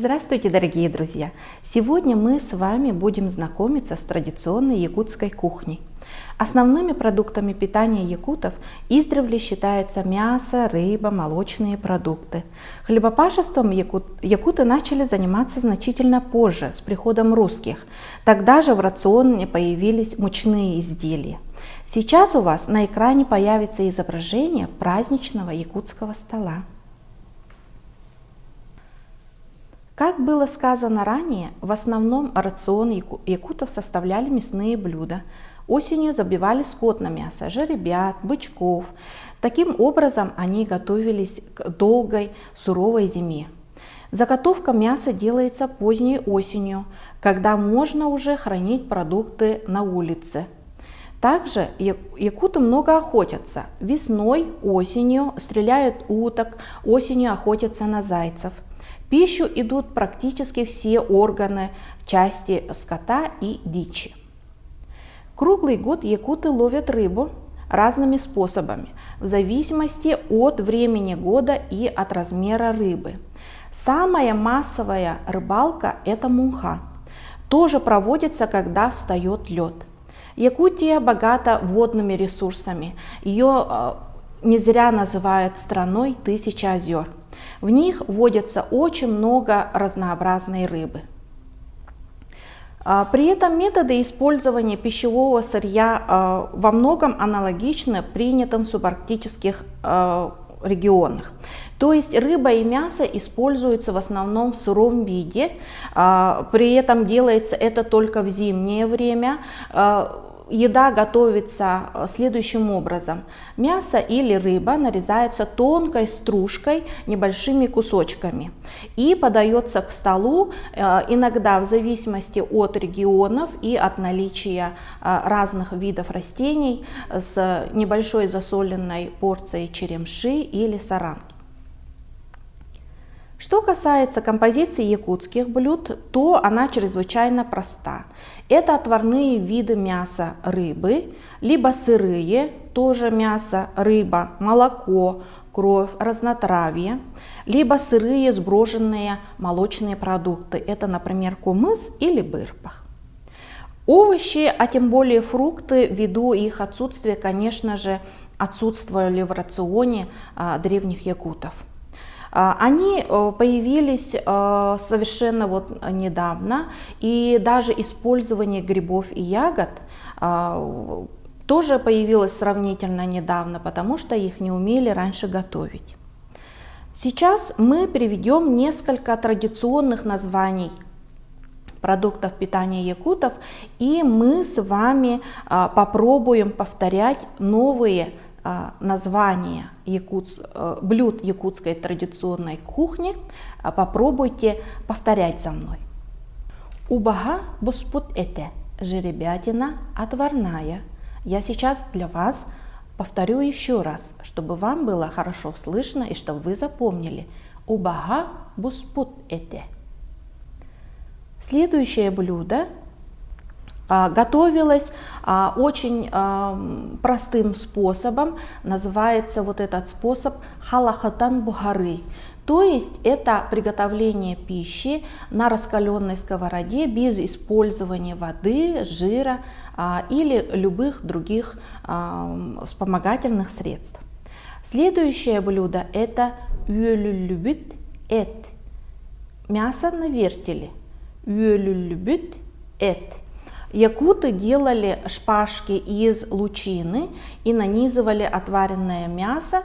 Здравствуйте, дорогие друзья! Сегодня мы с вами будем знакомиться с традиционной якутской кухней. Основными продуктами питания якутов издревле считаются мясо, рыба, молочные продукты. Хлебопашеством якуты начали заниматься значительно позже, с приходом русских. Тогда же в рационе появились мучные изделия. Сейчас у вас на экране появится изображение праздничного якутского стола. Как было сказано ранее, в основном рацион якутов составляли мясные блюда. Осенью забивали скот на мясо, жеребят, бычков. Таким образом они готовились к долгой суровой зиме. Заготовка мяса делается поздней осенью, когда можно уже хранить продукты на улице. Также якуты много охотятся. Весной, осенью стреляют уток, осенью охотятся на зайцев. В пищу идут практически все органы, части скота и дичи. Круглый год якуты ловят рыбу разными способами, в зависимости от времени года и от размера рыбы. Самая массовая рыбалка – это мунха. Тоже проводится, когда встает лед. Якутия богата водными ресурсами. Ее не зря называют страной тысячи озер. В них водится очень много разнообразной рыбы. При этом методы использования пищевого сырья во многом аналогичны принятым в субарктических регионах. То есть рыба и мясо используются в основном в сыром виде, при этом делается это только в зимнее время. Еда готовится следующим образом. Мясо или рыба нарезается тонкой стружкой, небольшими кусочками и подается к столу, иногда в зависимости от регионов и от наличия разных видов растений, с небольшой засоленной порцией черемши или саранги. Что касается композиции якутских блюд, то она чрезвычайно проста. Это отварные виды мяса, рыбы, либо сырые, тоже мясо, рыба, молоко, кровь, разнотравье, либо сырые сброженные молочные продукты. Это, например, кумыс или бырпах. Овощи, а тем более фрукты, ввиду их отсутствия, конечно же, отсутствовали в рационе древних якутов. Они появились совершенно недавно, и даже использование грибов и ягод тоже появилось сравнительно недавно, потому что их не умели раньше готовить. Сейчас мы приведем несколько традиционных названий продуктов питания якутов, и мы с вами попробуем повторять новые названия блюд якутской традиционной кухни. Попробуйте повторять за мной. Убага буспут эте, жеребятина отварная. Я сейчас для вас повторю еще раз, чтобы вам было хорошо слышно и чтобы вы запомнили. Убага буспут эте. Следующее блюдо готовилось очень простым способом. Называется этот способ халахатан бухары. То есть это приготовление пищи на раскаленной сковороде без использования воды, жира или любых других вспомогательных средств. Следующее блюдо – это юэлюлюбит эт. Мясо на вертеле. Юэлюлюбит эт. Якуты делали шпажки из лучины и нанизывали отваренное мясо.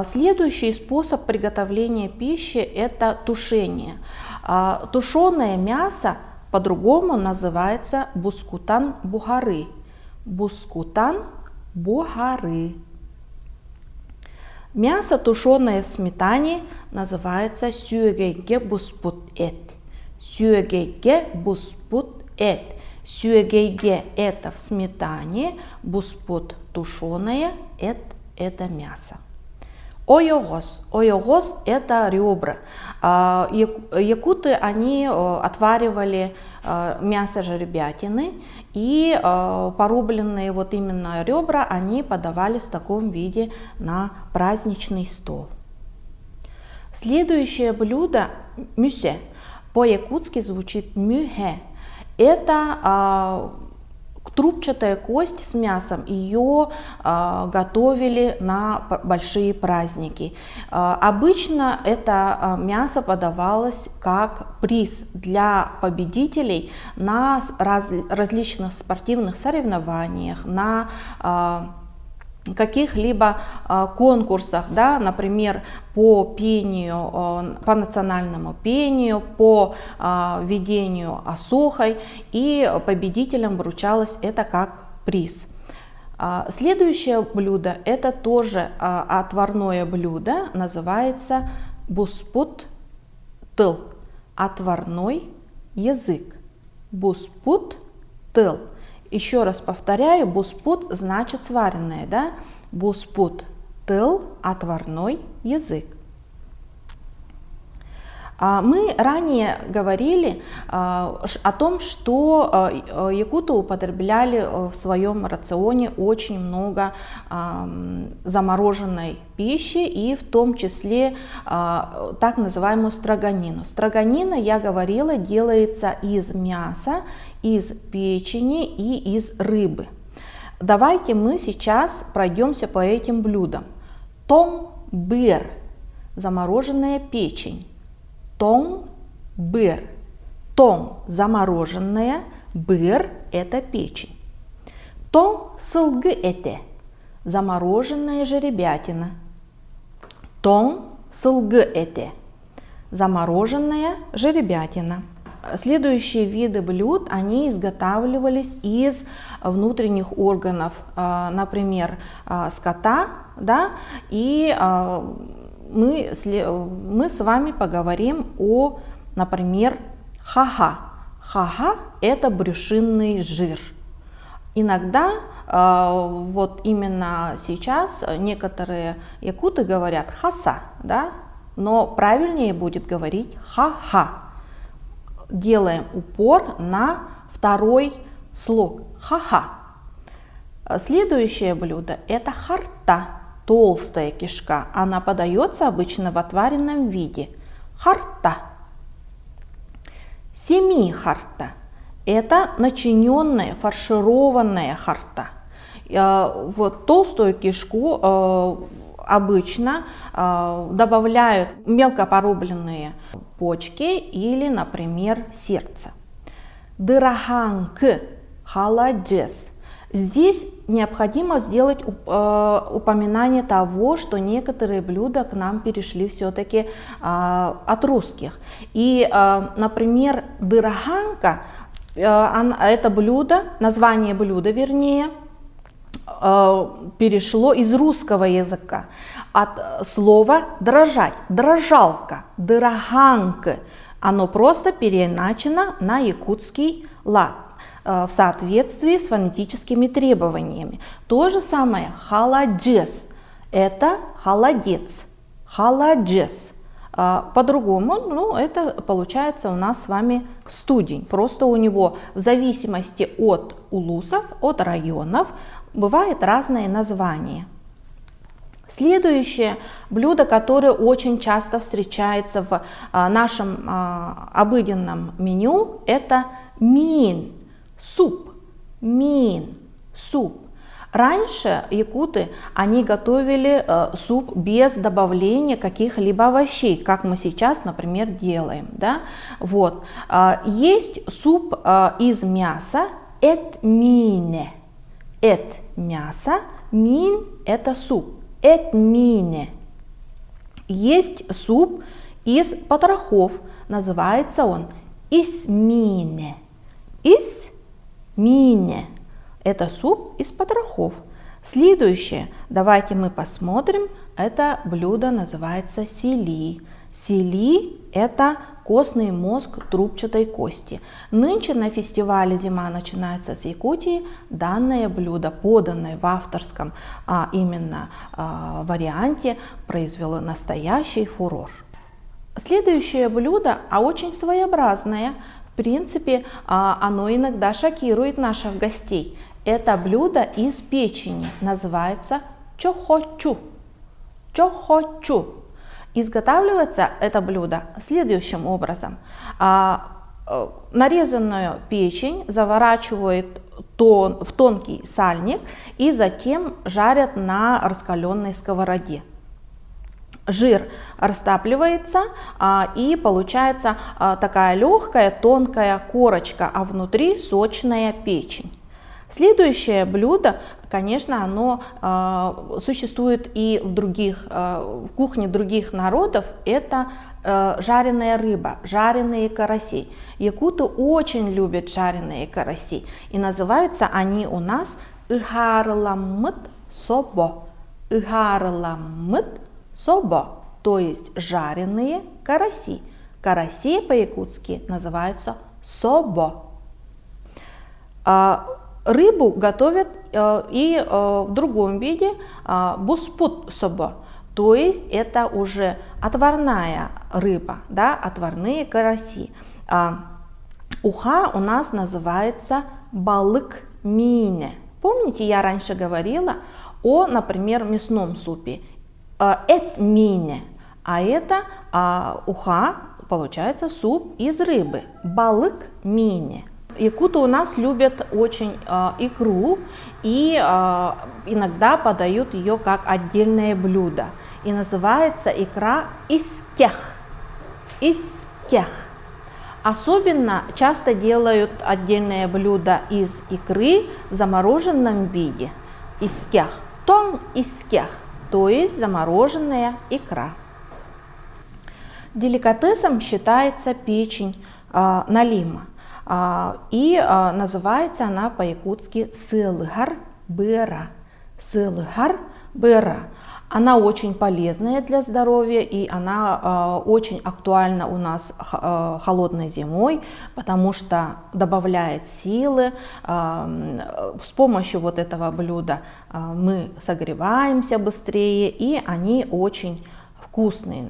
Следующий способ приготовления пищи – это тушение. Тушеное мясо по-другому называется бускутан бухары. Бускутан бухары. Мясо, тушеное в сметане, называется сюэгейге буспут эт. Сюэгейге буспут эт. Сюэгейге – это в сметане, буспут – тушеное, эт – это мясо. Ойогос. Ойогос – это ребра. Якуты, они отваривали мясо жеребятины, и порубленные именно ребра они подавали в таком виде на праздничный стол. Следующее блюдо мюсе. По-якутски звучит мюхе. Это трубчатая кость с мясом. Ее готовили на большие праздники. Обычно это мясо подавалось как приз для победителей на различных спортивных соревнованиях, на каких-либо конкурсах, да, например, по пению, по национальному пению, по ведению осохой, и победителям вручалось это как приз. Следующее блюдо, это тоже отварное блюдо, называется буспут-тыл, отварной язык. Буспут-тыл. Еще раз повторяю, буспут значит сваренное, да? Буспут-тыл, отварной язык. Мы ранее говорили о том, что якуты употребляли в своем рационе очень много замороженной пищи, и в том числе так называемую строганину. Строганина, я говорила, делается из мяса, из печени и из рыбы. Давайте мы сейчас пройдемся по этим блюдам. Том-быр, замороженная печень. Том-быр. Том – замороженная, быр – это печень. Том-сылгы-эте – замороженная жеребятина. Том-сылгы-эте – замороженная жеребятина. Следующие виды блюд, они изготавливались из внутренних органов, например, скота, да, и мы с вами поговорим о, например, хаха. Хаха – это брюшинный жир. Иногда, вот именно сейчас некоторые якуты говорят хаса, да, но правильнее будет говорить ха-ха. Делаем упор на второй слог ха-ха. Следующее блюдо – это харта. Толстая кишка, она подается обычно в отваренном виде. Харта. Семи-харта – это начиненная, фаршированная харта. В толстую кишку обычно добавляют мелко порубленные почки или, например, сердце. Дыраганк – халаджес. Здесь необходимо сделать упоминание того, что некоторые блюда к нам перешли все-таки от русских. И, например, дыраганка, это блюдо, название блюда, вернее, перешло из русского языка от слова дрожать, дрожалка, дыраганка. Оно просто переиначено на якутский лад в соответствии с фонетическими требованиями. То же самое халаджес – это холодец, халаджес. По-другому, это получается у нас с вами студень. Просто у него в зависимости от улусов, от районов, бывает разные названия. Следующее блюдо, которое очень часто встречается в нашем обыденном меню, это мин. Суп, мин, суп. Раньше якуты, они готовили суп без добавления каких-либо овощей, как мы сейчас, например, делаем. Да? Вот. Есть суп из мяса, этмине. Эт – мясо, мин – это суп, этмине. Есть суп из потрохов, называется он исмине. Исмине – это суп из потрохов. Следующее, давайте мы посмотрим, это блюдо называется сили. Сили – это костный мозг трубчатой кости. Нынче на фестивале «Зима начинается с Якутии» данное блюдо, поданное в авторском именно варианте, произвело настоящий фурор. Следующее блюдо, очень своеобразное, в принципе, оно иногда шокирует наших гостей. Это блюдо из печени, называется чохочу. Чохочу. Изготавливается это блюдо следующим образом. Нарезанную печень заворачивают в тонкий сальник и затем жарят на раскаленной сковороде. Жир растапливается, и получается такая легкая тонкая корочка, а внутри сочная печень. Следующее блюдо, конечно, оно существует и в кухне других народов, это жареная рыба, жареные караси. Якуты очень любят жареные караси, и называются они у нас ыгарламыт собо. Ыгарламыт собо, то есть жареные караси. Караси по-якутски называются собо. Рыбу готовят и в другом виде буспут собо, то есть это уже отварная рыба, да, отварные караси. Уха у нас называется балык мине. Помните, я раньше говорила о, например, мясном супе. Это мине, а это уха, получается суп из рыбы, балык мине. Якуты у нас любят очень икру и иногда подают ее как отдельное блюдо. И называется икра искех. Искех. Особенно часто делают отдельное блюдо из икры в замороженном виде. Искех. Тон искех. То есть замороженная икра. Деликатесом считается печень налима. И называется она по-якутски сылгар быра. Сылгар быра. Она очень полезная для здоровья, и она очень актуальна у нас холодной зимой, потому что добавляет силы. С помощью вот этого блюда мы согреваемся быстрее, и они очень вкусные.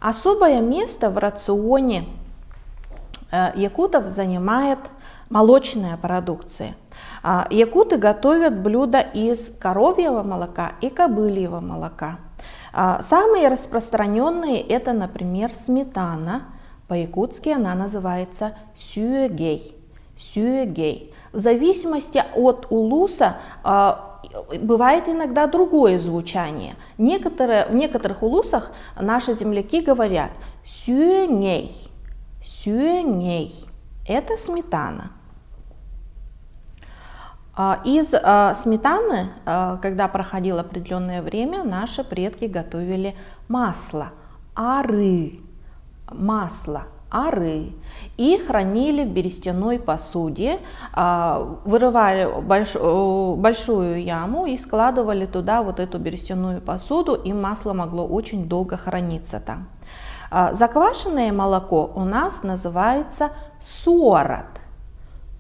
Особое место в рационе якутов занимает молочная продукция. Якуты готовят блюда из коровьего молока и кобыльего молока. Самые распространенные это, например, сметана. По-якутски она называется сюэгей. Сюэгей. В зависимости от улуса бывает иногда другое звучание. В некоторых улусах наши земляки говорят сюэней. Сюэней. Это сметана. Из сметаны, когда проходило определенное время, наши предки готовили масло, ары, и хранили в берестяной посуде, вырывали большую яму и складывали туда вот эту берестяную посуду, и масло могло очень долго храниться там. Заквашенное молоко у нас называется сорот.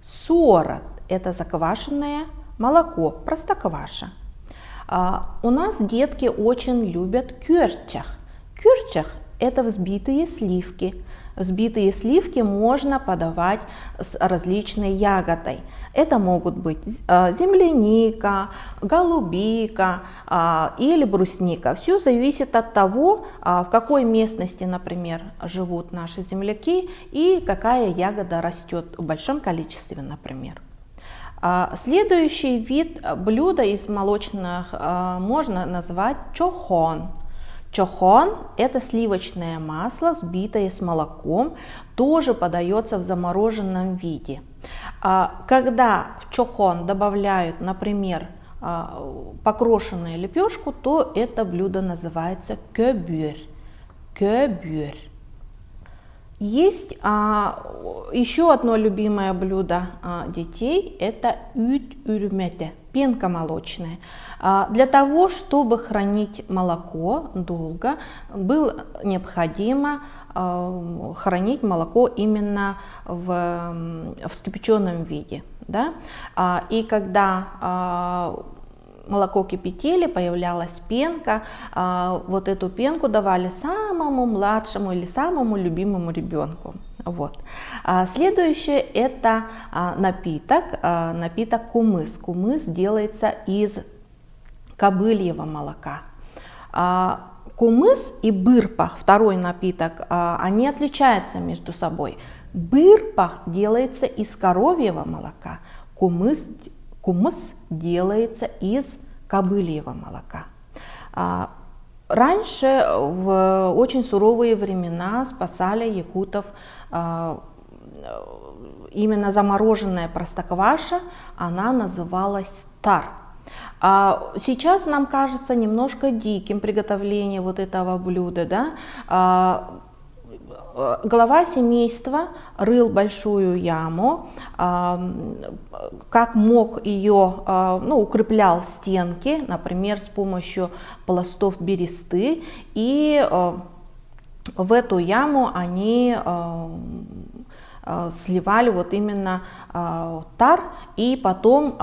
Сорот. Это заквашенное молоко, простокваша. У нас детки очень любят кюрчах. Кюрчах – это взбитые сливки. Взбитые сливки можно подавать с различной ягодой. Это могут быть земляника, голубика или брусника. Все зависит от того, в какой местности, например, живут наши земляки и какая ягода растет в большом количестве, например. Следующий вид блюда из молочных можно назвать чохон. Чохон – это сливочное масло, взбитое с молоком, тоже подается в замороженном виде. Когда в чохон добавляют, например, покрошенную лепешку, то это блюдо называется кёбюр. Кёбюр. Есть еще одно любимое блюдо детей – это ют-юрмете, пенка молочная. Для того, чтобы хранить молоко долго, было необходимо хранить молоко именно в вскипяченном виде. Да? И когда молоко кипятили, появлялась пенка, вот эту пенку давали самому младшему или самому любимому ребенку. Вот. Следующее это напиток кумыс. Кумыс делается из кобыльего молока. кумыс и бырпах, второй напиток, они отличаются между собой. Бырпах делается из коровьего молока, кумыс делается из кобыльего молока. Раньше, в очень суровые времена, спасали якутов именно замороженная простокваша, она называлась тар. Сейчас нам кажется немножко диким приготовление вот этого блюда, да? Глава семейства рыл большую яму, как мог ее, укреплял стенки, например, с помощью пластов бересты, и в эту яму они сливали вот именно тар, и потом,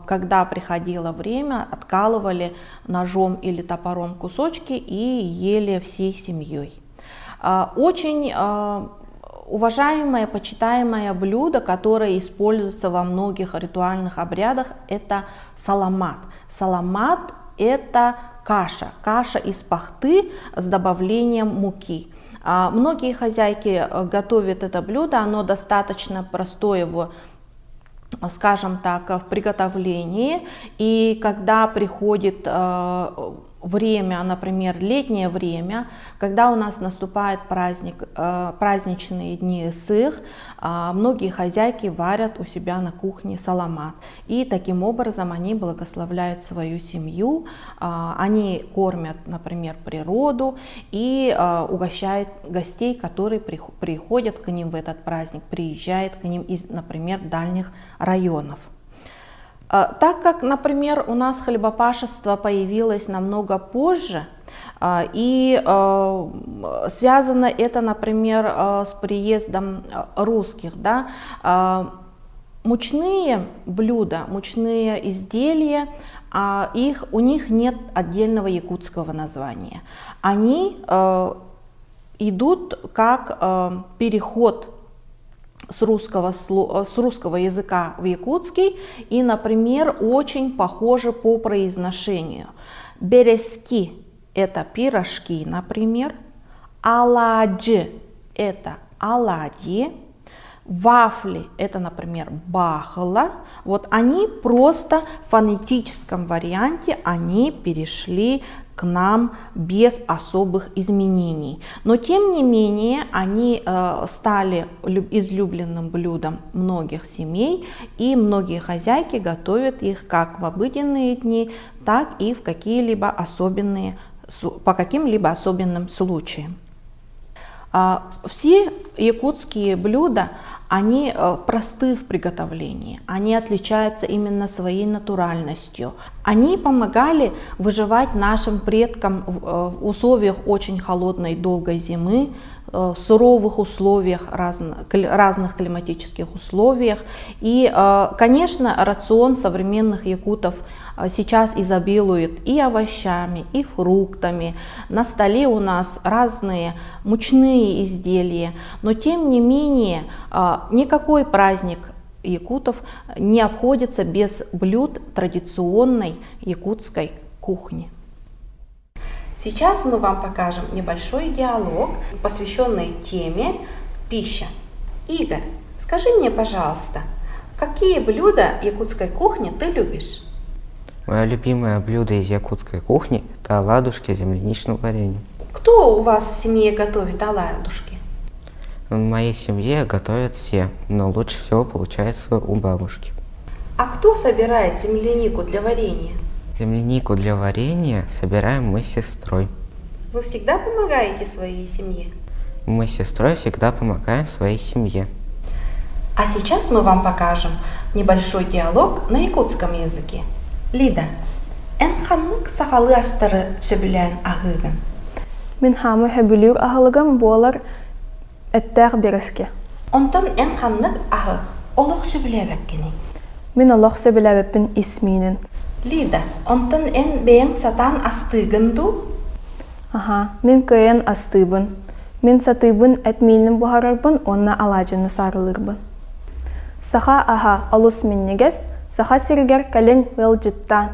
когда приходило время, откалывали ножом или топором кусочки и ели всей семьей. Очень уважаемое, почитаемое блюдо, которое используется во многих ритуальных обрядах, это саламат. Саламат – это каша из пахты с добавлением муки. Многие хозяйки готовят это блюдо, оно достаточно простое скажем так, в приготовлении, и когда приходит время, например, летнее время, когда у нас наступает праздничные дни сых, многие хозяйки варят у себя на кухне саламат. И таким образом они благословляют свою семью, они кормят, например, природу и угощают гостей, которые приходят к ним в этот праздник, приезжают к ним из, например, дальних районов. Так как, например, у нас хлебопашество появилось намного позже, и связано это, например, с приездом русских, да, мучные блюда, мучные изделия, у них нет отдельного якутского названия. Они идут как переход с русского языка в якутский, и, например, очень похожи по произношению. Берески – это пирожки, например, аладжи – это оладьи, вафли – это, например, бахла. Вот они просто в фонетическом варианте, они перешли к нам без особых изменений. Но тем не менее они стали излюбленным блюдом многих семей, и многие хозяйки готовят их как в обыденные дни, так и в по каким-либо особенным случаям. Все якутские блюда, они просты в приготовлении, они отличаются именно своей натуральностью. Они помогали выживать нашим предкам в условиях очень холодной долгой зимы, в суровых условиях, разных климатических условиях. И, конечно, рацион современных якутов сейчас изобилует и овощами, и фруктами. На столе у нас разные мучные изделия, но тем не менее никакой праздник якутов не обходится без блюд традиционной якутской кухни. Сейчас мы вам покажем небольшой диалог, посвященный теме пища. Игорь, скажи мне, пожалуйста, какие блюда якутской кухни ты любишь? Мое любимое блюдо из якутской кухни – это оладушки с земляничным вареньем. Кто у вас в семье готовит оладушки? В моей семье готовят все, но лучше всего получается у бабушки. А кто собирает землянику для варенья? Землянику для варенья собираем мы с сестрой. Вы всегда помогаете своей семье? Мы с сестрой всегда помогаем своей семье. А сейчас мы вам покажем небольшой диалог на якутском языке. Лида, эн ханнык сахалы астары сөбілән ағығын? Мен хамы хөбілүр ағылығым болар әттәғ береске. Онтон эн ханнык ағы олық сөбіләбәккені? Мен олық сөбіләбәппін исминін. Лида, онтон эн бейін сатан астығынду? Аха, мен көйен астыбын. Мен сатыбын әтмейнін бұхарарбын, онна алажыны сарылырбын. Саха аха алус меннегес, саха сиргер кален vel жыттан.